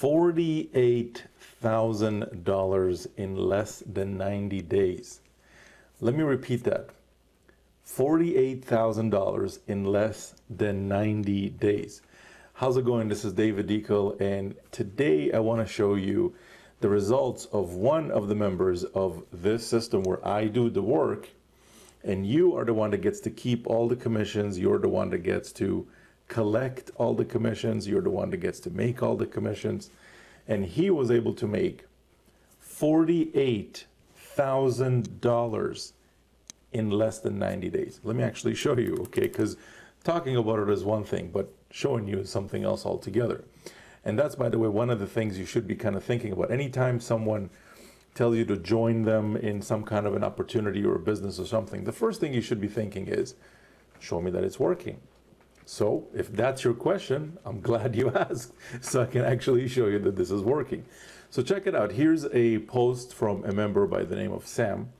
$48,000 in less than 90 days. Let me repeat that. $48,000 in less than 90 days. How's it going? This is David Deacle, and today I want to show you the results of one of the members of this system where I do the work, and you are the one that gets to keep all the commissions. You're the one that gets to collect all the commissions. You're the one that gets to make all the commissions. And he was able to make $48,000 in less than 90 days. Let me actually show you, okay? Because talking about it is one thing, but showing you is something else altogether. And that's, by the way, one of the things you should be kind of thinking about. Anytime someone tells you to join them in some kind of an opportunity or a business or something, the first thing you should be thinking is, show me that it's working. So if that's your question, I'm glad you asked, so I can actually show you that this is working. So check it out. Here's a post from a member by the name of Sam.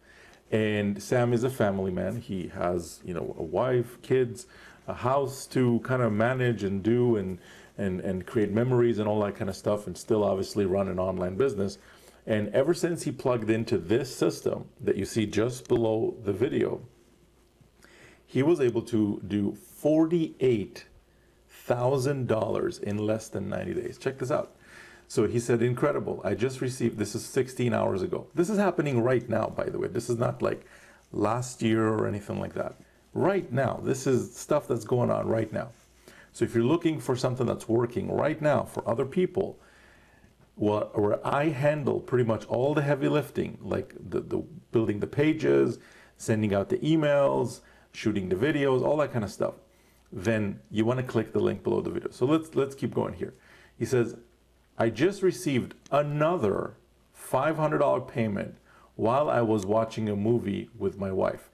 And Sam is a family man. He has, a wife, kids, a house to kind of manage and do and create memories and all that kind of stuff, and still obviously run an online business. And ever since he plugged into this system that you see just below the video, he was able to do $48,000 in less than 90 days. Check this out. So he said, incredible. I just received, this is 16 hours ago. This is happening right now, by the way. This is not like last year or anything like that. Right now, this is stuff that's going on right now. So if you're looking for something that's working right now for other people, where I handle pretty much all the heavy lifting, like the building the pages, sending out the emails, shooting the videos, all that kind of stuff, then you want to click the link below the video. So let's keep going here. He says, I just received another $500 payment while I was watching a movie with my wife.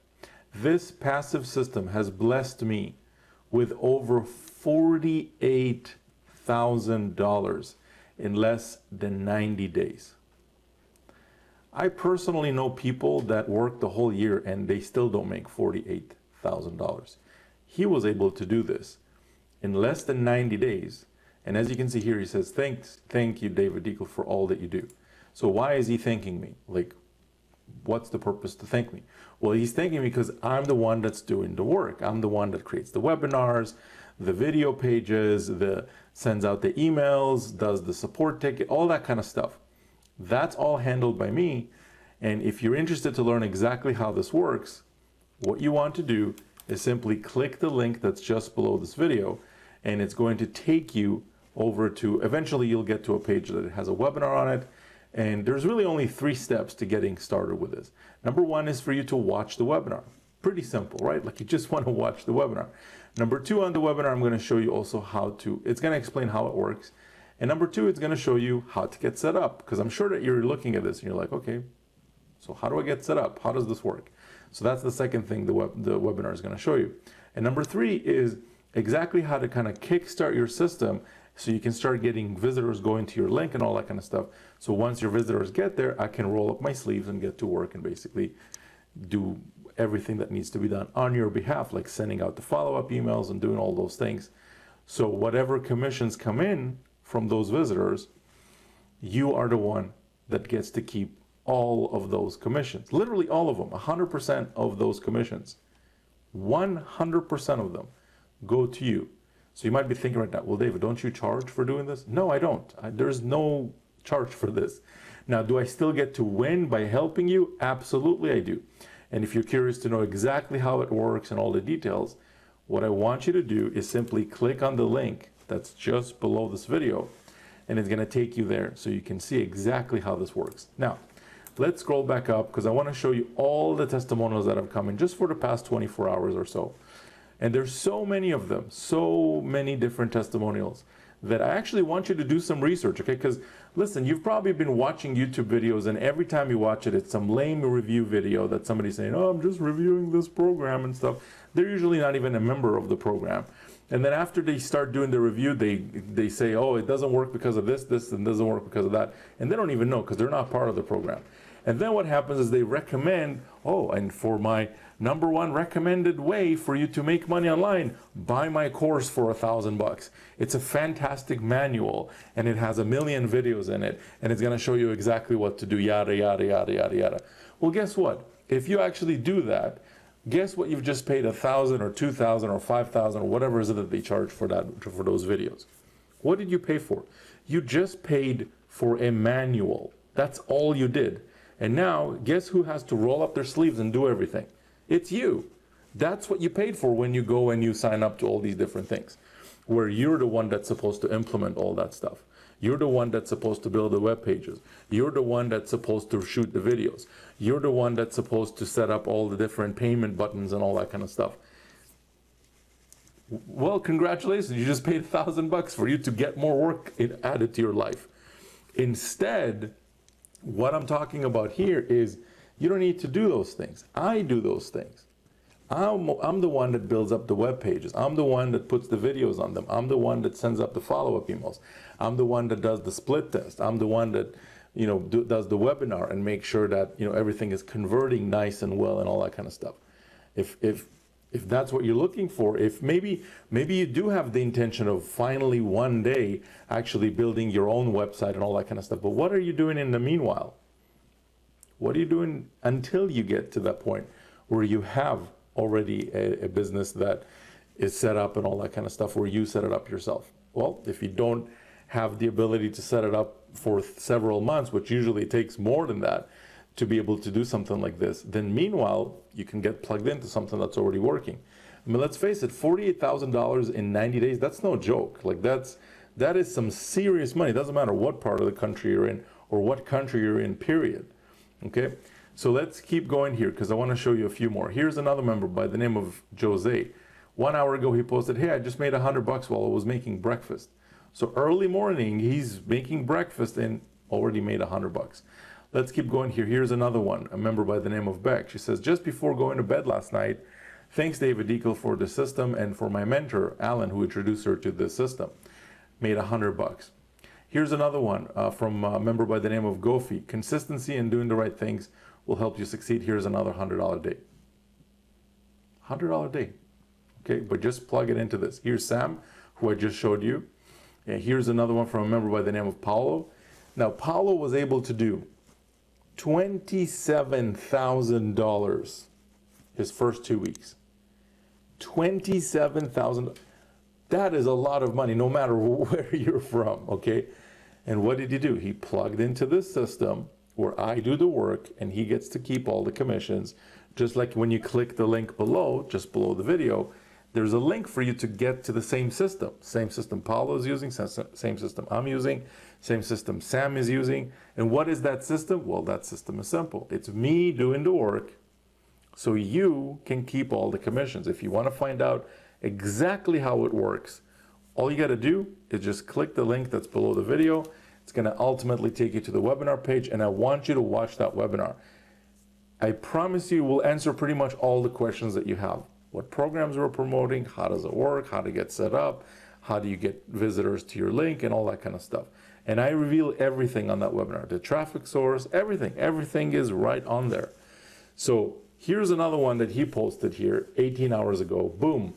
This passive system has blessed me with over $48,000 in less than 90 days. I personally know people that work the whole year and they still don't make $48,000. He was able to do this in less than 90 days. And as you can see here, he says, thank you, David Deacle, for all that you do. So why is he thanking me? Like, what's the purpose to thank me? Well, he's thanking me because I'm the one that's doing the work. I'm the one that creates the webinars, the video pages, sends out the emails, does the support ticket, all that kind of stuff. That's all handled by me. And if you're interested to learn exactly how this works, what you want to do is simply click the link that's just below this video, and it's going to take you over to, eventually you'll get to a page that has a webinar on it. And there's really only 3 steps to getting started with this. Number 1 is for you to watch the webinar. Pretty simple, right? Like, you just want to watch the webinar. Number 2, on the webinar, I'm going to show you also it's going to explain how it works. And number 2, it's going to show you how to get set up, because I'm sure that you're looking at this and you're like, okay, so how do I get set up? How does this work? So that's the second thing the webinar is going to show you. And number 3 is exactly how to kind of kickstart your system so you can start getting visitors going to your link and all that kind of stuff. So once your visitors get there, I can roll up my sleeves and get to work and basically do everything that needs to be done on your behalf, like sending out the follow-up emails and doing all those things. So whatever commissions come in from those visitors, you are the one that gets to keep all of those commissions. Literally all of them, 100% of those commissions. 100% of them go to you. So you might be thinking right now, well, David, don't you charge for doing this? No, I don't. There's no charge for this. Now, do I still get to win by helping you? Absolutely, I do. And if you're curious to know exactly how it works and all the details, what I want you to do is simply click on the link that's just below this video, and it's going to take you there so you can see exactly how this works. Now, let's scroll back up because I want to show you all the testimonials that have come in just for the past 24 hours or so. And there's so many of them, so many different testimonials that I actually want you to do some research, okay? Because listen, you've probably been watching YouTube videos, and every time you watch it, it's some lame review video that somebody's saying, oh, I'm just reviewing this program and stuff. They're usually not even a member of the program. And then after they start doing the review, they say, oh, it doesn't work because of this, and doesn't work because of that. And they don't even know because they're not part of the program. And then what happens is they recommend, oh, and for my #1 recommended way for you to make money online, buy my course for $1,000. It's a fantastic manual, and it has 1,000,000 videos in it, and it's going to show you exactly what to do, yada, yada, yada, yada, yada. Well, guess what? If you actually do that, guess what? You've just paid $1,000 or $2,000 or $5,000 or whatever it is that they charge for those videos. What did you pay for? You just paid for a manual. That's all you did. And now, guess who has to roll up their sleeves and do everything? It's you. That's what you paid for when you go and you sign up to all these different things, where you're the one that's supposed to implement all that stuff. You're the one that's supposed to build the web pages. You're the one that's supposed to shoot the videos. You're the one that's supposed to set up all the different payment buttons and all that kind of stuff. Well, congratulations, you just paid $1,000 for you to get more work added to your life. Instead, what I'm talking about here is you don't need to do those things. I do those things. I'm the one that builds up the web pages. I'm the one that puts the videos on them. I'm the one that sends up the follow-up emails. I'm the one that does the split test. I'm the one that, does the webinar and make sure that, everything is converting nice and well and all that kind of stuff. If that's what you're looking for, if maybe you do have the intention of finally one day actually building your own website and all that kind of stuff, but what are you doing in the meanwhile? What are you doing until you get to that point where you have already a business that is set up and all that kind of stuff, where you set it up yourself? Well, if you don't have the ability to set it up for several months, which usually takes more than that, to be able to do something like this, then meanwhile, you can get plugged into something that's already working. I mean, let's face it, $48,000 in 90 days, that's no joke. Like that is some serious money. It doesn't matter what part of the country you're in or what country you're in, period. Okay, so let's keep going here because I want to show you a few more. Here's another member by the name of Jose. 1 hour ago, he posted, hey, I just made $100 while I was making breakfast. So early morning, he's making breakfast and already made $100. Let's keep going here. Here's another one, a member by the name of Beck. She says, just before going to bed last night, thanks David Deacle for the system and for my mentor, Alan, who introduced her to the system. Made $100. Here's another one from a member by the name of Gofi. Consistency and doing the right things will help you succeed. Here's another $100 day. $100 day. Okay, but just plug it into this. Here's Sam, who I just showed you. And here's another one from a member by the name of Paulo. Now, Paulo was able to do $27,000 his first 2 weeks. $27,000. That is a lot of money, no matter where you're from, okay? And what did he do? He plugged into this system where I do the work and he gets to keep all the commissions. Just like when you click the link below, just below the video, there's a link for you to get to the same system. Same system Paulo is using, same system I'm using, same system Sam is using. And what is that system? Well, that system is simple. It's me doing the work so you can keep all the commissions. If you want to find out exactly how it works, all you got to do is just click the link that's below the video. It's going to ultimately take you to the webinar page, and I want you to watch that webinar. I promise you we'll answer pretty much all the questions that you have. What programs we're promoting, how does it work, how to get set up, how do you get visitors to your link, and all that kind of stuff. And I reveal everything on that webinar, the traffic source, everything is right on there. So here's another one that he posted here 18 hours ago. Boom.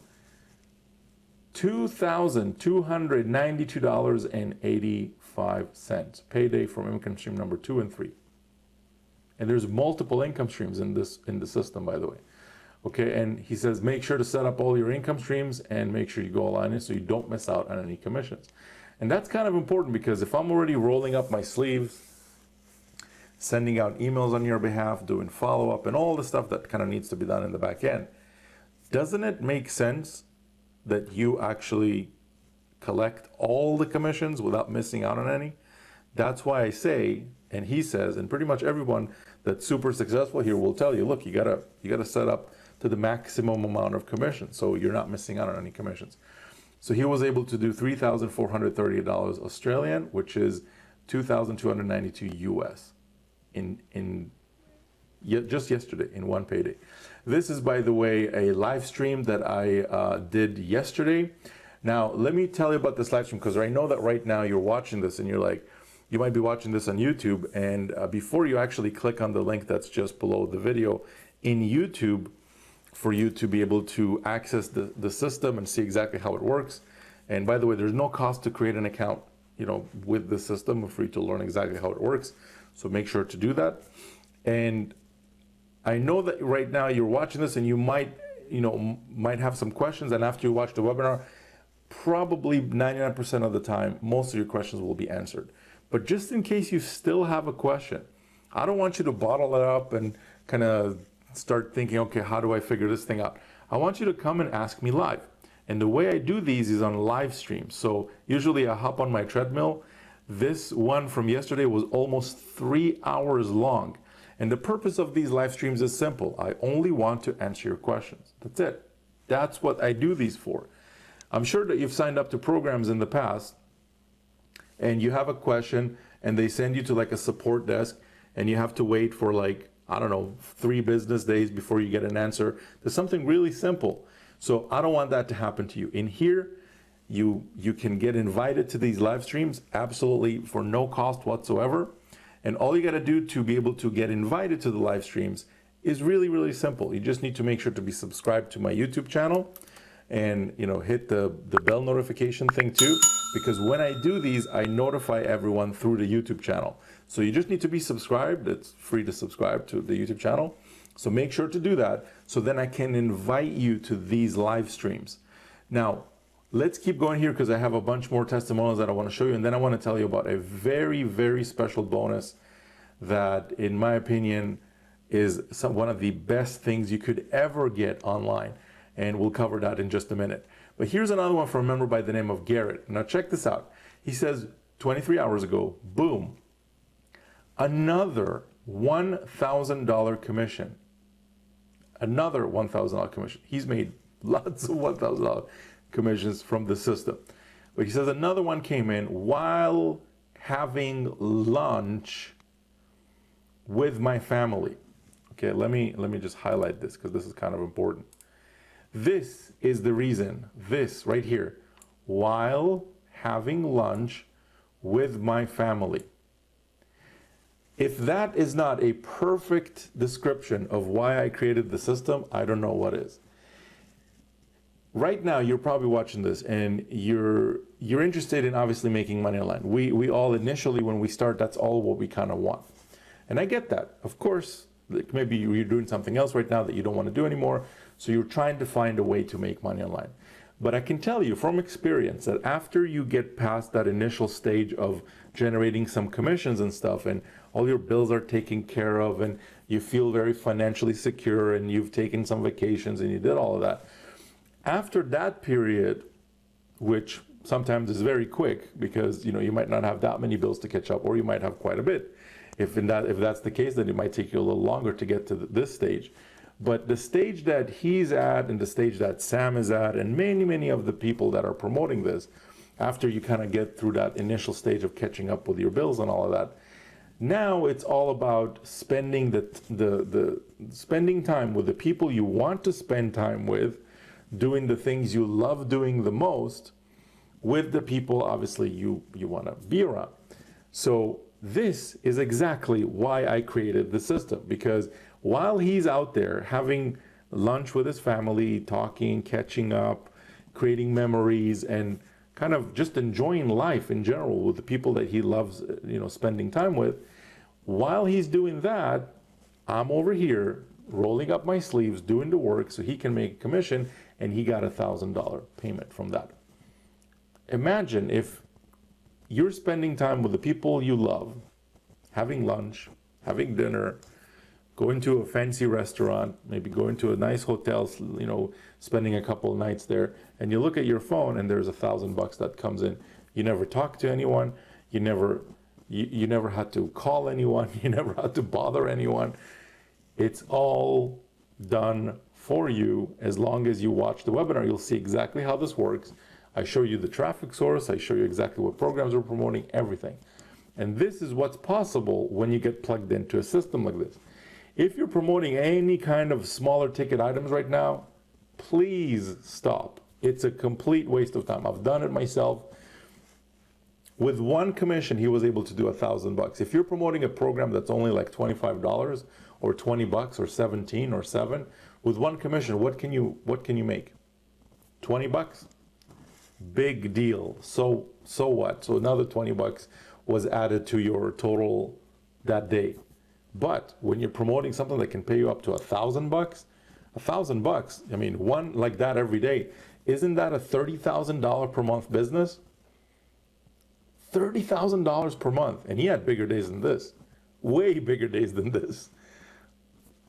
$2,292.85. Payday from income stream number 2 and 3. And there's multiple income streams in the system, by the way. Okay, and he says, make sure to set up all your income streams and make sure you go all in so you don't miss out on any commissions. And that's kind of important because if I'm already rolling up my sleeves, sending out emails on your behalf, doing follow-up and all the stuff that kind of needs to be done in the back end, doesn't it make sense that you actually collect all the commissions without missing out on any? That's why I say, and he says, and pretty much everyone that's super successful here will tell you, look, you gotta set up to the maximum amount of commissions so you're not missing out on any commissions. So he was able to do $3,438 Australian, which is $2,292 US just yesterday in one payday. This is, by the way, a live stream that I did yesterday. Now, let me tell you about this live stream because I know that right now you're watching this and you're like, you might be watching this on YouTube, and before you actually click on the link that's just below the video in YouTube, for you to be able to access the system and see exactly how it works. And by the way, there's no cost to create an account, with the system for you to learn exactly how it works. So make sure to do that. And I know that right now you're watching this and you might have some questions. And after you watch the webinar, probably 99% of the time, most of your questions will be answered. But just in case you still have a question, I don't want you to bottle it up and kind of start thinking, okay, how do I figure this thing out? I want you to come and ask me live. And the way I do these is on live streams. So usually I hop on my treadmill. This one from yesterday was almost 3 hours long. And the purpose of these live streams is simple. I only want to answer your questions. That's it. That's what I do these for. I'm sure that you've signed up to programs in the past and you have a question and they send you to like a support desk and you have to wait for 3 business days before you get an answer. There's something really simple. So I don't want that to happen to you. In here, you can get invited to these live streams absolutely for no cost whatsoever. And all you got to do to be able to get invited to the live streams is really, really simple. You just need to make sure to be subscribed to my YouTube channel and hit the bell notification thing too, because when I do these, I notify everyone through the YouTube channel. So you just need to be subscribed. It's free to subscribe to the YouTube channel. So make sure to do that so then I can invite you to these live streams. Now, let's keep going here because I have a bunch more testimonials that I want to show you. And then I want to tell you about a very, very special bonus that, in my opinion, is one of the best things you could ever get online. And we'll cover that in just a minute. But here's another one from a member by the name of Garrett. Now check this out. He says 23 hours ago, boom, another $1,000 commission. Another $1,000 commission. He's made lots of $1,000 commissions from the system. But he says another one came in while having lunch with my family. Okay, let me just highlight this because this is kind of important. This is the reason, this right here, while having lunch with my family. If that is not a perfect description of why I created the system, I don't know what is. Right now, you're probably watching this and you're interested in obviously making money online. We all initially, when we start, that's all what we kind of want. And I get that. Of course, maybe you're doing something else right now that you don't want to do anymore. So you're trying to find a way to make money online. But I can tell you from experience that after you get past that initial stage of generating some commissions and stuff, and all your bills are taken care of, and you feel very financially secure, and you've taken some vacations, and you did all of that. After that period, which sometimes is very quick, because you might not have that many bills to catch up, or you might have quite a bit. If that's the case, then it might take you a little longer to get to this stage. But the stage that he's at and the stage that Sam is at and many, many of the people that are promoting this, after you kind of get through that initial stage of catching up with your bills and all of that, now it's all about spending the spending time with the people you want to spend time with, doing the things you love doing the most with the people obviously you want to be around. So this is exactly why I created the system, because while he's out there having lunch with his family, talking, catching up, creating memories, and kind of just enjoying life in general with the people that he loves, spending time with, while he's doing that, I'm over here rolling up my sleeves, doing the work so he can make a commission, and he got $1,000 payment from that. Imagine if you're spending time with the people you love, having lunch, having dinner, going to a fancy restaurant, maybe going to a nice hotel, spending a couple of nights there, and you look at your phone and there's $1,000 that comes in. You never talked to anyone, you never had to call anyone, you never had to bother anyone. It's all done for you. As long as you watch the webinar, you'll see exactly how this works. I show you the traffic source, I show you exactly what programs we're promoting, everything. And this is what's possible when you get plugged into a system like this. If you're promoting any kind of smaller ticket items right now, please stop. It's a complete waste of time. I've done it myself. With one commission, he was able to do $1,000. If you're promoting a program that's only like $25 or $20 or 17 or 7, With one commission, what can you make? 20 bucks? Big deal. So what? So another 20 bucks was added to your total that day. But when you're promoting something that can pay you up to $1,000, $1,000, I mean, one like that every day, isn't that a $30,000 per month business? $30,000 per month. And he had bigger days than this, way bigger days than this.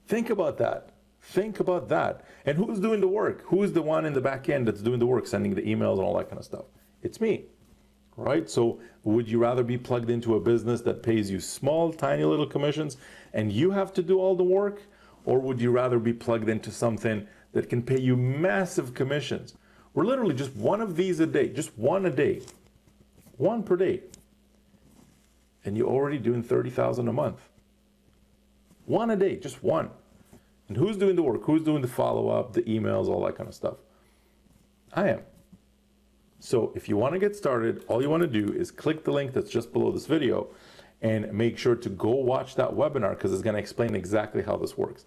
Think about that. Think about that. And who's doing the work? Who's the one in the back end that's doing the work, sending the emails and all that kind of stuff? It's me, right? So would you rather be plugged into a business that pays you small, tiny little commissions and you have to do all the work? Or would you rather be plugged into something that can pay you massive commissions? We're literally just one of these a day, just one a day, one per day. And you're already doing $30,000 a month. One a day, just one. And who's doing the work? Who's doing the follow-up, the emails, all that kind of stuff? I am. So if you want to get started, all you want to do is click the link that's just below this video and make sure to go watch that webinar because it's going to explain exactly how this works.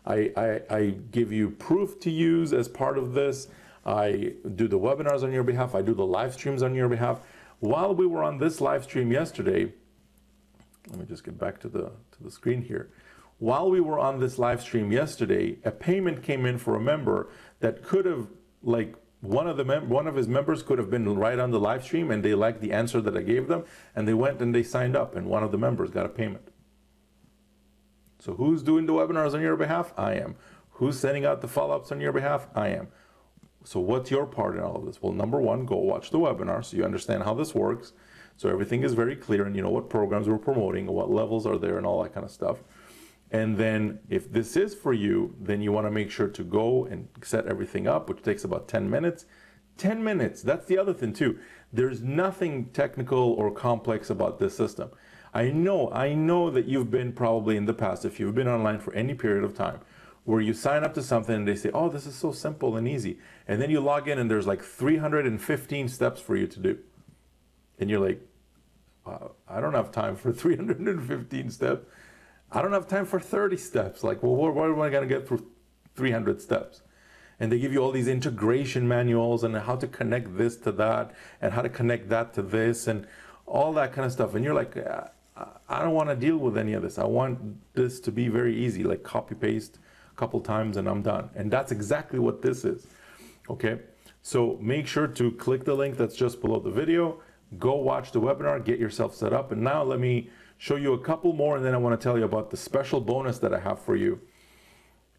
I give you proof to use as part of this. I do the webinars on your behalf. I do the live streams on your behalf. While we were on this live stream yesterday, let me just get back to the screen here. While we were on this live stream yesterday, a payment came in for a member that could have, like, one of his members could have been right on the live stream and they liked the answer that I gave them and they went and they signed up and one of the members got a payment. So who's doing the webinars on your behalf? I am. Who's sending out the follow-ups on your behalf? I am. So what's your part in all of this? Well, number one, go watch the webinar so you understand how this works. So everything is very clear and you know what programs we're promoting, what levels are there and all that kind of stuff. And then if this is for you, then you want to make sure to go and set everything up, which takes about 10 minutes. 10 minutes, that's the other thing too. There's nothing technical or complex about this system. I know that you've been probably in the past, if you've been online for any period of time, where you sign up to something and they say, oh, this is so simple and easy. And then you log in and there's like 315 steps for you to do. And you're like, wow, I don't have time for 315 steps. I don't have time for 30 steps. Like, well, what am I going to get through 300 steps? And they give you all these integration manuals and how to connect this to that and how to connect that to this and all that kind of stuff. And you're like, I don't want to deal with any of this. I want this to be very easy, like copy paste a couple times and I'm done. And that's exactly what this is. Okay. So make sure to click the link that's just below the video, go watch the webinar, get yourself set up. And now let me show you a couple more, and then I want to tell you about the special bonus that I have for you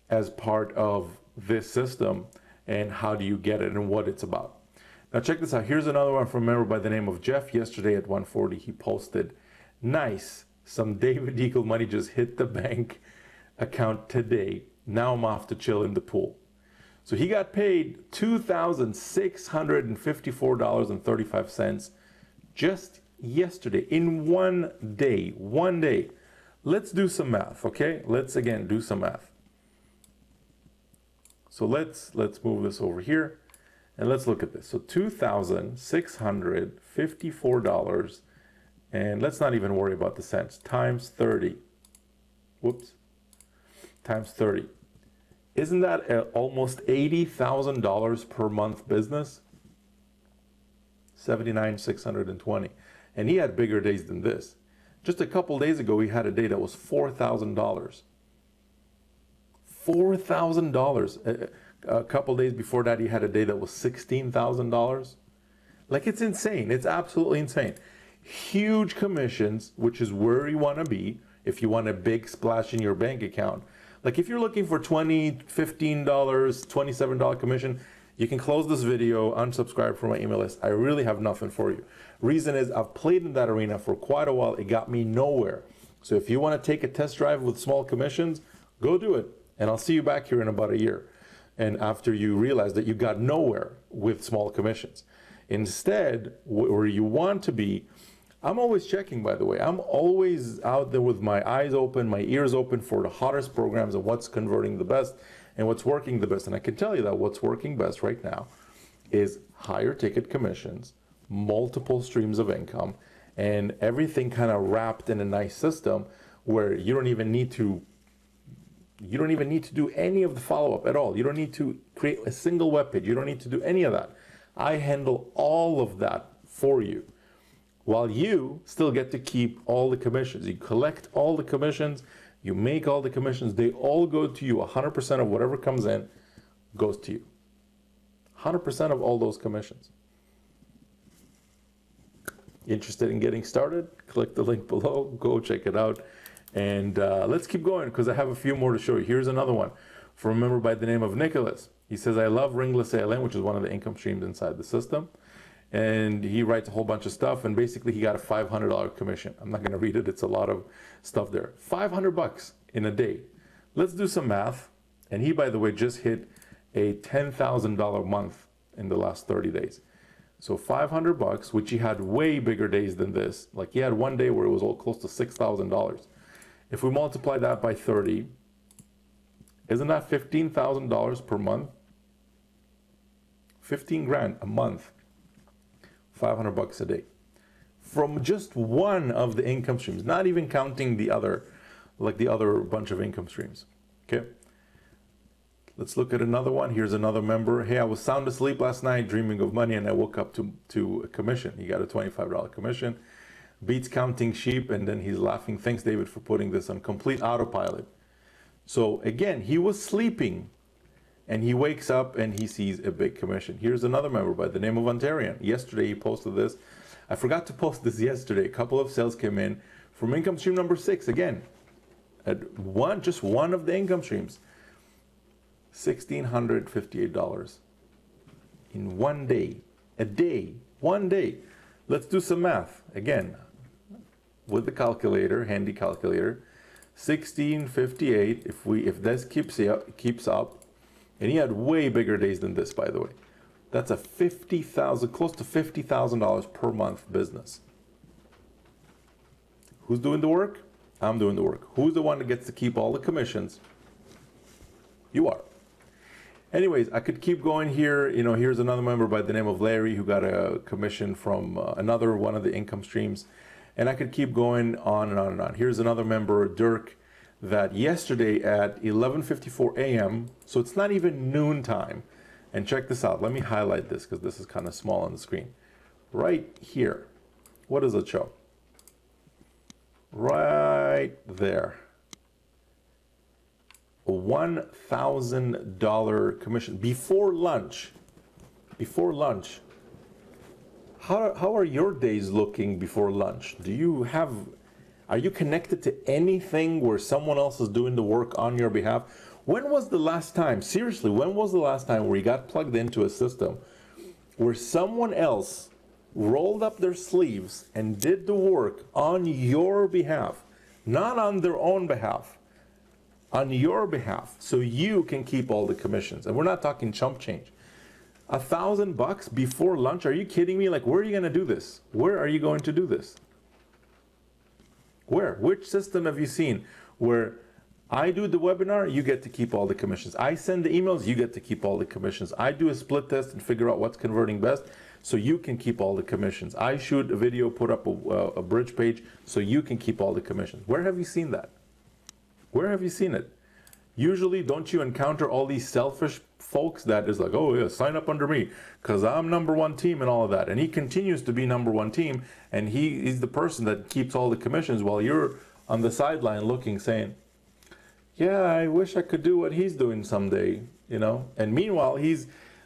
as part of this system and how do you get it and what it's about. Now check this out. Here's another one from a member by the name of Jeff. Yesterday at 1:40 he posted, nice, some David Eagle money just hit the bank account today. Now I'm off to chill in the pool. So he got paid $2,654.35 just yesterday in one day. Let's do some math, okay? Let's again do some math. So let's move this over here and let's look at this. So $2,654, and let's not even worry about the cents, times 30. Whoops. Times 30. Isn't that almost $80,000 per month business? 79,620. And he had bigger days than this. Just a couple days ago, he had a day that was $4,000. $4,000. A couple days before that, he had a day that was $16,000. Like, it's insane. It's absolutely insane. Huge commissions, which is where you want to be if you want a big splash in your bank account. Like, if you're looking for $20, $15, $27 commission, you can close this video, unsubscribe from my email list. I really have nothing for you. Reason is I've played in that arena for quite a while. It got me nowhere. So if you want to take a test drive with small commissions, go do it. And I'll see you back here in about a year. And after you realize that you got nowhere with small commissions. Instead, where you want to be, I'm always checking, by the way. I'm always out there with my eyes open, my ears open for the hottest programs and what's converting the best and what's working the best. And I can tell you that what's working best right now is higher ticket commissions, multiple streams of income, and everything kind of wrapped in a nice system where you don't even need to You don't even need to do any of the follow-up at all. You don't need to create a single web page. You don't need to do any of that. I handle all of that for you, while you still get to keep all the commissions. You collect all the commissions, you make all the commissions, they all go to you. 100% of whatever comes in goes to you. 100% of all those commissions. Interested in getting started? Click the link below, go check it out. And let's keep going, because I have a few more to show you. Here's another one from a member by the name of Nicholas. He says, I love ringless ALM, which is one of the income streams inside the system. And he writes a whole bunch of stuff, and basically he got a $500 commission. I'm not going to read it. It's a lot of stuff there. $500 in a day. Let's do some math. And he, by the way, just hit a $10,000 month in the last 30 days. So $500, which he had way bigger days than this. Like he had one day where it was all close to $6,000. If we multiply that by 30, isn't that $15,000 per month? 15 grand a month. $500 a day. From just one of the income streams, not even counting the other, like the other bunch of income streams. Okay. Let's look at another one. Here's another member. Hey, I was sound asleep last night dreaming of money, and I woke up to a commission. He got a $25 commission. Beats counting sheep, and then he's laughing. Thanks, David, for putting this on complete autopilot. So again, he was sleeping, and he wakes up and he sees a big commission. Here's another member by the name of Ontarian. Yesterday he posted this. I forgot to post this yesterday. A couple of sales came in from income stream number 6. Again, at just one of the income streams. $1,658 in one day. A day. One day. Let's do some math. Again, with the calculator, handy calculator. 1658, if this keeps up, and he had way bigger days than this, by the way. That's a $50,000, close to $50,000 per month business. Who's doing the work? I'm doing the work. Who's the one that gets to keep all the commissions? You are. Anyways, I could keep going here. You know, here's another member by the name of Larry who got a commission from another one of the income streams. And I could keep going on and on and on. Here's another member, Dirk, that yesterday at 11:54 a.m., so it's not even noon time. And check this out. Let me highlight this because this is kind of small on the screen. Right here. What does it show? Right there. A $1,000 commission before lunch. Before lunch. How are your days looking before lunch? Are you connected to anything where someone else is doing the work on your behalf? When was the last time, seriously, when was the last time where you got plugged into a system where someone else rolled up their sleeves and did the work on your behalf, not on their own behalf, on your behalf, so you can keep all the commissions? And we're not talking chump change. $1,000 before lunch? Are you kidding me? Like, where are you going to do this? Where are you going to do this? Where? Which system have you seen where I do the webinar, you get to keep all the commissions? I send the emails, you get to keep all the commissions. I do a split test and figure out what's converting best, so you can keep all the commissions. I shoot a video, put up a bridge page, so you can keep all the commissions. Where have you seen that? Where have you seen it? Usually, don't you encounter all these selfish folks that is like, oh yeah, sign up under me because I'm number one team and all of that. And he continues to be number one team, and he's the person that keeps all the commissions while you're on the sideline looking, saying, yeah, I wish I could do what he's doing someday, you know? And meanwhile,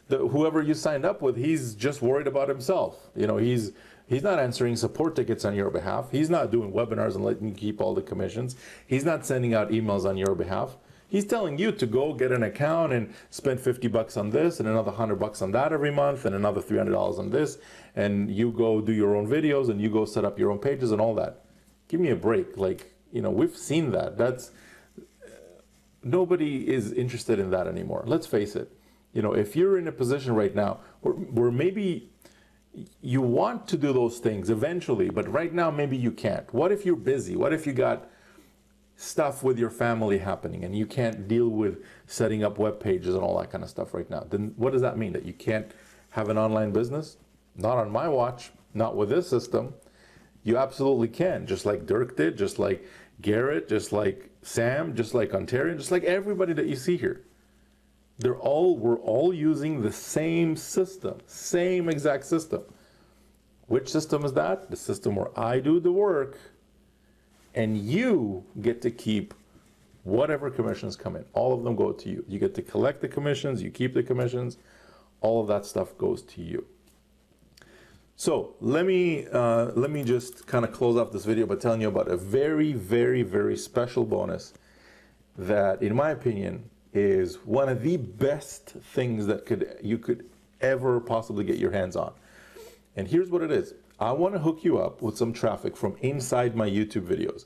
whoever you signed up with, he's just worried about himself. You know, he's not answering support tickets on your behalf. He's not doing webinars and letting you keep all the commissions. He's not sending out emails on your behalf. He's telling you to go get an account and spend $50 on this and another $100 on that every month and another $300 on this. And you go do your own videos and you go set up your own pages and all that. Give me a break. Like, you know, we've seen that. Nobody is interested in that anymore. Let's face it. You know, if you're in a position right now where maybe you want to do those things eventually, but right now maybe you can't. What if you're busy? What if you got stuff with your family happening and you can't deal with setting up web pages and all that kind of stuff right now? Then what does that mean? That you can't have an online business? Not on my watch, not with this system. You absolutely can, just like Dirk did, just like Garrett, just like Sam, just like Ontarian, just like everybody that you see here. We're all using the same system, same exact system. Which system is that? The system where I do the work and you get to keep whatever commissions come in. All of them go to you. You get to collect the commissions, you keep the commissions, all of that stuff goes to you. So let me just kind of close off this video by telling you about a very, very, very special bonus that, in my opinion, is one of the best things that you could ever possibly get your hands on. And here's what it is. I want to hook you up with some traffic from inside my YouTube videos.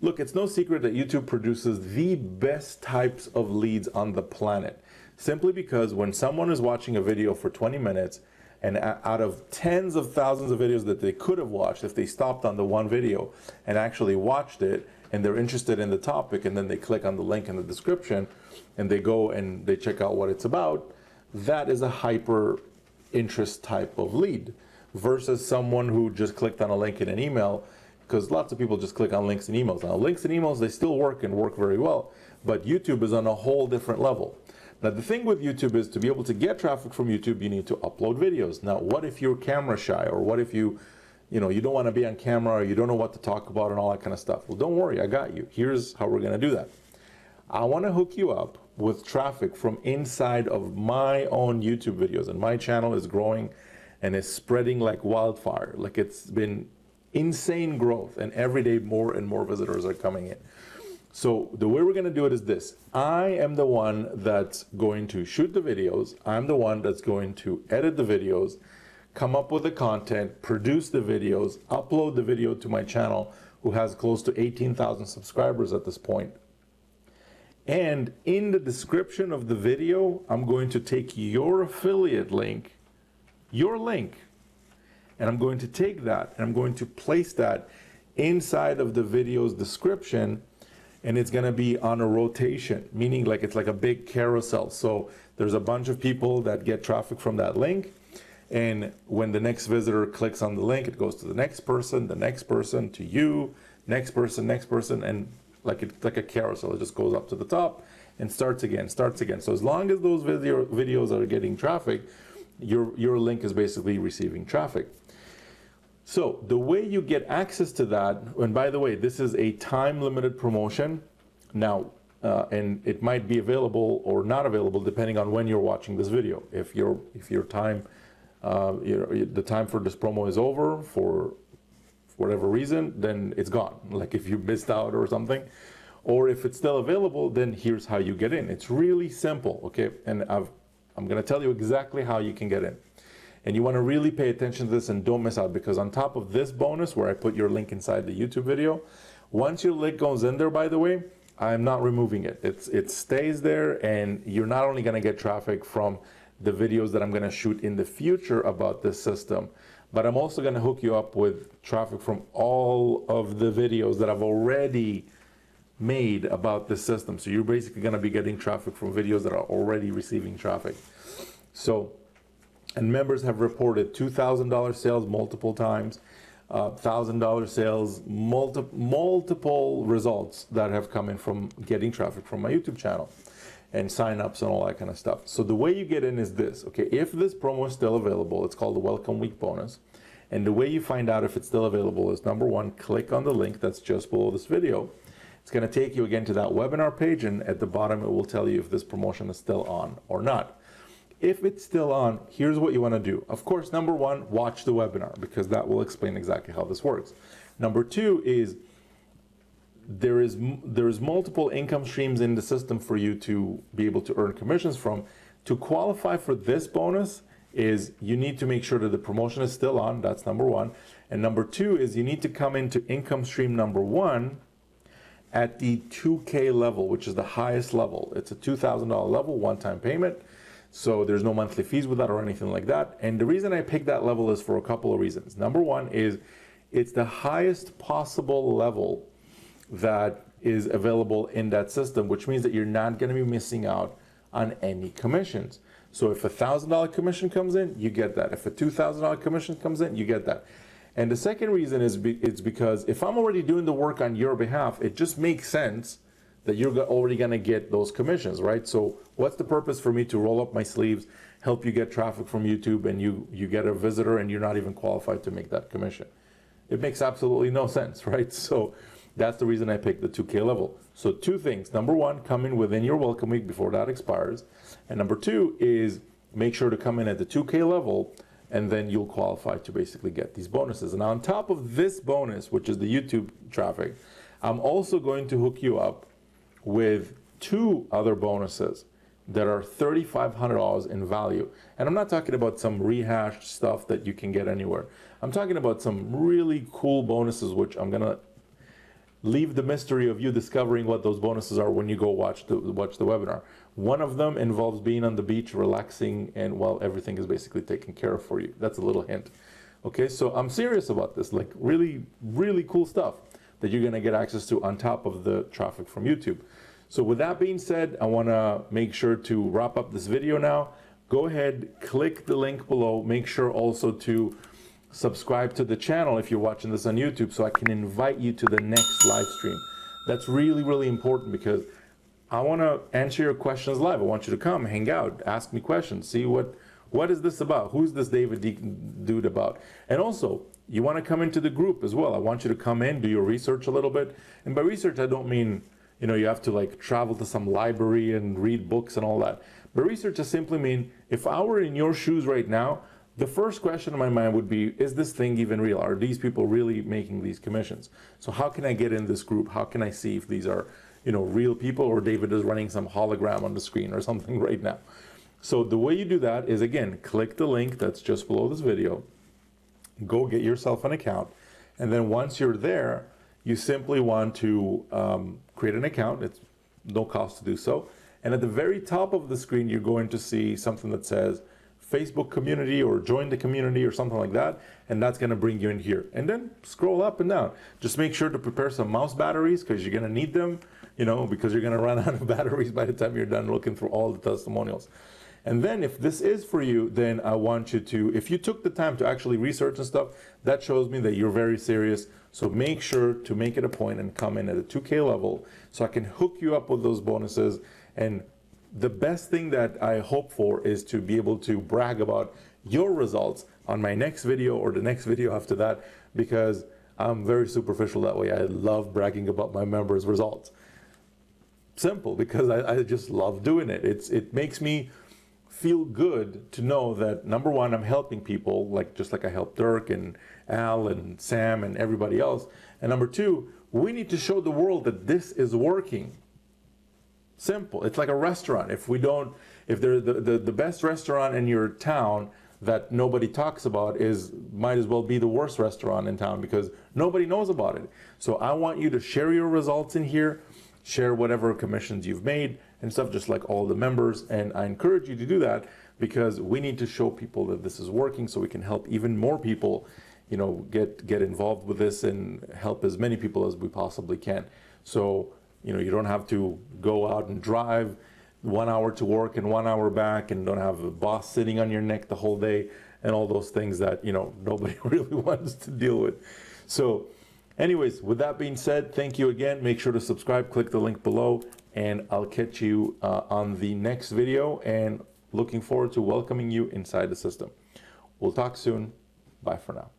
Look, it's no secret that YouTube produces the best types of leads on the planet, simply because when someone is watching a video for 20 minutes, and out of tens of thousands of videos that they could have watched if they stopped on the one video and actually watched it, and they're interested in the topic, and then they click on the link in the description and they go and they check out what it's about, that is a hyper interest type of lead versus someone who just clicked on a link in an email, because lots of people just click on links and emails. Now, links and emails, they still work and work very well, but YouTube is on a whole different level. Now, the thing with YouTube is, to be able to get traffic from YouTube, you need to upload videos. Now, what if you're camera shy, or what if you don't want to be on camera, or you don't know what to talk about and all that kind of stuff? Well, don't worry, I got you. Here's how we're going to do that. I want to hook you up with traffic from inside of my own YouTube videos, and my channel is growing and is spreading like wildfire. Like, it's been insane growth, and every day more and more visitors are coming in. So the way we're going to do it is this. I am the one that's going to shoot the videos. I'm the one that's going to edit the videos, come up with the content, produce the videos, upload the video to my channel, who has close to 18,000 subscribers at this point. And in the description of the video, I'm going to take your affiliate link, your link, and I'm going to take that and I'm going to place that inside of the video's description. And it's going to be on a rotation, meaning like it's like a big carousel. So there's a bunch of people that get traffic from that link. And when the next visitor clicks on the link, it goes to the next person, to you, next person, and it's like a carousel. It just goes up to the top and starts again. So as long as those videos are getting traffic, your link is basically receiving traffic. So the way you get access to that, and by the way, this is a time-limited promotion now, and it might be available or not available depending on when you're watching this video. If your time, the time for this promo is over for whatever reason, then it's gone. Like if you missed out or something, or if it's still available, then here's how you get in. It's really simple, okay? And I'm going to tell you exactly how you can get in. And you want to really pay attention to this and don't miss out, because on top of this bonus where I put your link inside the YouTube video, once your link goes in there, by the way, I'm not removing it. It stays there, and you're not only going to get traffic from the videos that I'm going to shoot in the future about this system, but I'm also going to hook you up with traffic from all of the videos that I've already made about this system. So you're basically going to be getting traffic from videos that are already receiving traffic. So, and members have reported $2,000 sales multiple times, $1,000 sales, multiple results that have come in from getting traffic from my YouTube channel, and signups and all that kind of stuff. So the way you get in is this, okay? If this promo is still available, it's called the Welcome Week Bonus. And the way you find out if it's still available is, number one, click on the link that's just below this video. It's going to take you again to that webinar page, and at the bottom it will tell you if this promotion is still on or not. If it's still on, here's what you want to do. Of course, number one, watch the webinar, because that will explain exactly how this works. Number two is there is multiple income streams in the system for you to be able to earn commissions from. To qualify for this bonus is you need to make sure that the promotion is still on. That's number one. And number two is you need to come into income stream number one at the 2K level, which is the highest level. It's a $2,000 level, one-time payment. So there's no monthly fees with that or anything like that. And the reason I picked that level is for a couple of reasons. Number one is it's the highest possible level that is available in that system, which means that you're not going to be missing out on any commissions. So if a $1,000 commission comes in, you get that. If a $2,000 commission comes in, you get that. And the second reason is it's because if I'm already doing the work on your behalf, it just makes sense that you're already going to get those commissions, right? So what's the purpose for me to roll up my sleeves, help you get traffic from YouTube, and you get a visitor and you're not even qualified to make that commission? It makes absolutely no sense, right? So that's the reason I picked the 2K level. So two things. Number one, come in within your welcome week before that expires. And number two is make sure to come in at the 2K level, and then you'll qualify to basically get these bonuses. And on top of this bonus, which is the YouTube traffic, I'm also going to hook you up with two other bonuses that are $3,500 in value. And I'm not talking about some rehashed stuff that you can get anywhere. I'm talking about some really cool bonuses, which I'm gonna leave the mystery of you discovering what those bonuses are when you go watch the webinar. One of them involves being on the beach, relaxing, and while everything is basically taken care of for you. That's a little hint. Okay, so I'm serious about this, like really, really cool stuff that you're gonna get access to on top of the traffic from YouTube. So with that being said, I wanna make sure to wrap up this video now. Go ahead, click the link below. Make sure also to subscribe to the channel if you're watching this on YouTube so I can invite you to the next live stream. That's really, really important because I wanna answer your questions live. I want you to come, hang out, ask me questions, see what is this about? Who's this David dude about? And also, you want to come into the group as well. I want you to come in, do your research a little bit. And by research, I don't mean, you have to like travel to some library and read books and all that. But research just simply mean, if I were in your shoes right now, the first question in my mind would be, is this thing even real? Are these people really making these commissions? So how can I get in this group? How can I see if these are, real people, or David is running some hologram on the screen or something right now? So the way you do that is, again, click the link that's just below this video, go get yourself an account, and then once you're there, you simply want to create an account. It's no cost to do so. And at the very top of the screen, you're going to see something that says Facebook community or join the community or something like that. And that's going to bring you in here. And then scroll up and down. Just make sure to prepare some mouse batteries because you're going to need them, because you're going to run out of batteries by the time you're done looking through all the testimonials. And then if this is for you, then I want you to, if you took the time to actually research and stuff, that shows me that you're very serious. So make sure to make it a point and come in at a 2K level so I can hook you up with those bonuses. And the best thing that I hope for is to be able to brag about your results on my next video or the next video after that, because I'm very superficial that way. I love bragging about my members' results. Simple, because I just love doing it. It makes me feel good to know that, number one, I'm helping people, just like I helped Dirk and Al and Sam and everybody else. And number two, we need to show the world that this is working. Simple. It's like a restaurant. If they're the best restaurant in your town that nobody talks about might as well be the worst restaurant in town because nobody knows about it. So I want you to share your results in here, share whatever commissions you've made and stuff, just like all the members. And I encourage you to do that because we need to show people that this is working so we can help even more people, get involved with this and help as many people as we possibly can. So, you don't have to go out and drive 1 hour to work and 1 hour back and don't have a boss sitting on your neck the whole day and all those things that, nobody really wants to deal with. So anyways, with that being said, thank you again. Make sure to subscribe, click the link below, and I'll catch you on the next video, and looking forward to welcoming you inside the system. We'll talk soon. Bye for now.